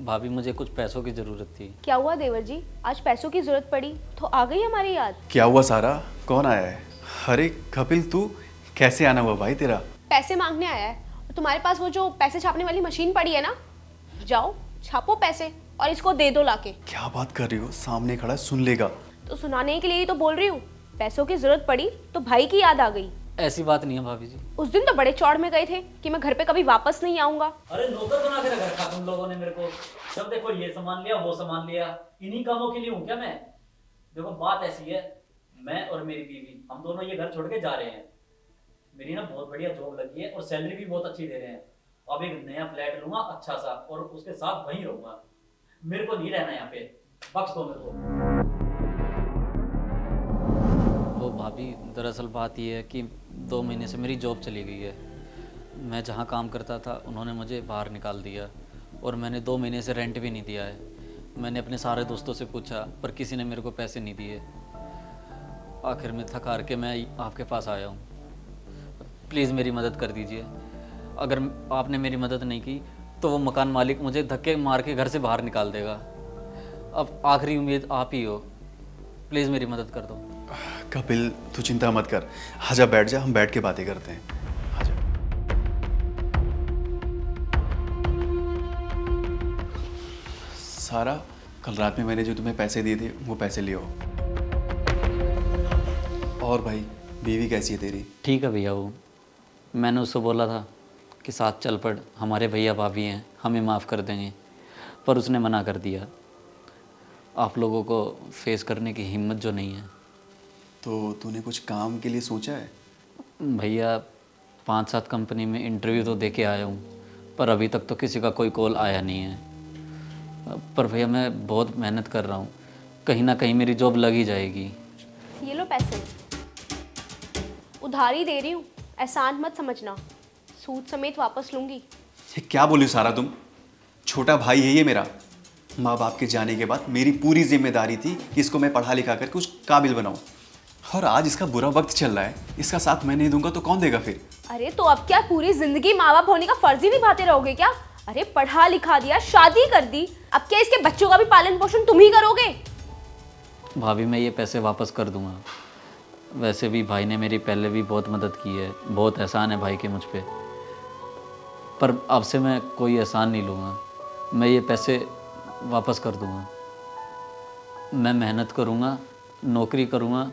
भाभी मुझे कुछ पैसों की ज़रूरत थी। क्या हुआ देवर जी, आज पैसों की जरूरत पड़ी तो आ गई हमारी याद। क्या हुआ सारा, कौन आया है? अरे कपिल, तू कैसे आना हुआ भाई तेरा? पैसे मांगने आया है। और तुम्हारे पास वो जो पैसे छापने वाली मशीन पड़ी है ना, जाओ छापो पैसे और इसको दे दो लाके। क्या बात कर रही हो? सामने खड़ा है, सुन लेगा। तो सुनाने के लिए ही तो बोल रही हूँ। पैसों की जरूरत पड़ी तो भाई की याद आ गई। ऐसी बात नहीं है भाभी जी। उस दिन तो बड़े चौड़ में गए थे कि मैं घर पे कभी वापस नहीं आऊंगा। अरे नौकर बना के रखा तुम लोगों ने मेरे को। जब देखो ये सामान लिया वो सामान लिया, इन्हीं कामों के लिए हूँ क्या मैं? देखो बात ऐसी है, मैं और मेरी बीवी हम दोनों ये घर छोड़ के जा रहे हैं। मेरी ना बहुत बढ़िया जॉब लगी है और सैलरी भी बहुत अच्छी दे रहे हैं। अब एक नया फ्लैट लूंगा अच्छा सा और उसके साथ वहीं रहूंगा। मेरे को नहीं रहना यहाँ पे, बख्श दो मेरे को। वो भाभी, दरअसल बात ये है कि 2 महीने से मेरी जॉब चली गई है। मैं जहाँ काम करता था उन्होंने मुझे बाहर निकाल दिया और मैंने 2 महीने से रेंट भी नहीं दिया है। मैंने अपने सारे दोस्तों से पूछा पर किसी ने मेरे को पैसे नहीं दिए। आखिर में थक हार के मैं आपके पास आया हूँ। प्लीज़ मेरी मदद कर दीजिए। अगर आपने मेरी मदद नहीं की तो वो मकान मालिक मुझे धक्के मार के घर से बाहर निकाल देगा। अब आखिरी उम्मीद आप ही हो, प्लीज़ मेरी मदद कर दो। कपिल तू चिंता मत कर, आजा बैठ जा, हम बैठ के बातें करते हैं। आजा। सारा, कल रात में मैंने जो तुम्हें पैसे दिए थे वो पैसे लियो। और भाई, बीवी कैसी है तेरी? ठीक है भैया। वो मैंने उससे बोला था कि साथ चल पड़, हमारे भैया भाभी हैं, हमें माफ़ कर देंगे, पर उसने मना कर दिया। आप लोगों को फेस करने की हिम्मत जो नहीं है। तो तूने कुछ काम के लिए सोचा है? भैया 5-7 कंपनी में इंटरव्यू तो दे के आया हूँ पर अभी तक तो किसी का कोई कॉल आया नहीं है। पर भैया मैं बहुत मेहनत कर रहा हूँ, कहीं ना कहीं मेरी जॉब लग ही जाएगी। ये लो पैसे, उधारी दे रही हूँ, एहसान मत समझना, सूद समेत वापस लूंगी। ये क्या बोली हो सारा तुम? छोटा भाई है ये मेरा। माँ बाप के जाने के बाद मेरी पूरी जिम्मेदारी थी कि इसको मैं पढ़ा लिखा कर कुछ काबिल बनाऊं। और आज इसका बुरा वक्त चल रहा है, इसका साथ मैं नहीं दूंगा तो कौन देगा फिर? अरे तो अब क्या पूरी जिंदगी माँ बाप होने का फर्ज ही निभाते रहोगे क्या? अरे पढ़ा लिखा दिया, शादी कर दी, अब क्या इसके बच्चों का भी पालन पोषण तुम ही करोगे? भाभी मैं ये पैसे वापस कर दूंगा। वैसे भी भाई ने मेरी पहले भी बहुत मदद की है, बहुत एहसान है भाई के मुझ पे, पर अब से मैं कोई एहसान नहीं लूँगा। मैं ये पैसे वापस कर दूंगा। मैं मेहनत करूँगा, नौकरी करूँगा,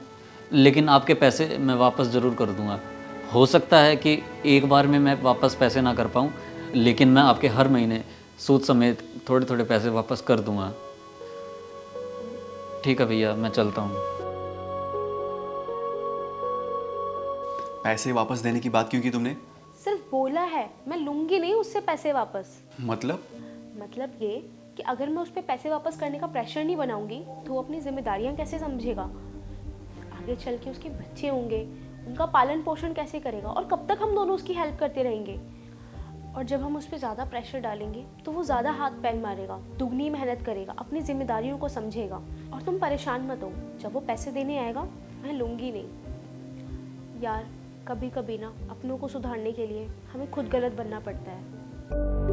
लेकिन आपके पैसे मैं वापस ज़रूर कर दूंगा। हो सकता है कि एक बार में मैं वापस पैसे ना कर पाऊँ, लेकिन मैं आपके हर महीने सूद समेत थोड़े थोड़े पैसे वापस कर दूंगा। ठीक है भैया, मैं चलता हूँ। पैसे वापस देने की बात क्यों की तुमने? सिर्फ बोला है, मैं लूंगी नहीं उससे पैसे वापस। मतलब ये कि अगर मैं उस पर पैसे वापस करने का प्रेशर नहीं बनाऊंगी तो वो अपनी जिम्मेदारियां कैसे समझेगा? आगे चल के उसके बच्चे होंगे, उनका पालन पोषण कैसे करेगा? और कब तक हम दोनों उसकी हेल्प करते रहेंगे? और जब हम उस पर ज़्यादा प्रेशर डालेंगे तो वो ज़्यादा हाथ पैर मारेगा, दुगनी मेहनत करेगा, अपनी जिम्मेदारियों को समझेगा। और तुम परेशान मत हो, जब वो पैसे देने आएगा मैं लूँगी नहीं। यार कभी कभी ना अपनों को सुधारने के लिए हमें खुद गलत बनना पड़ता है।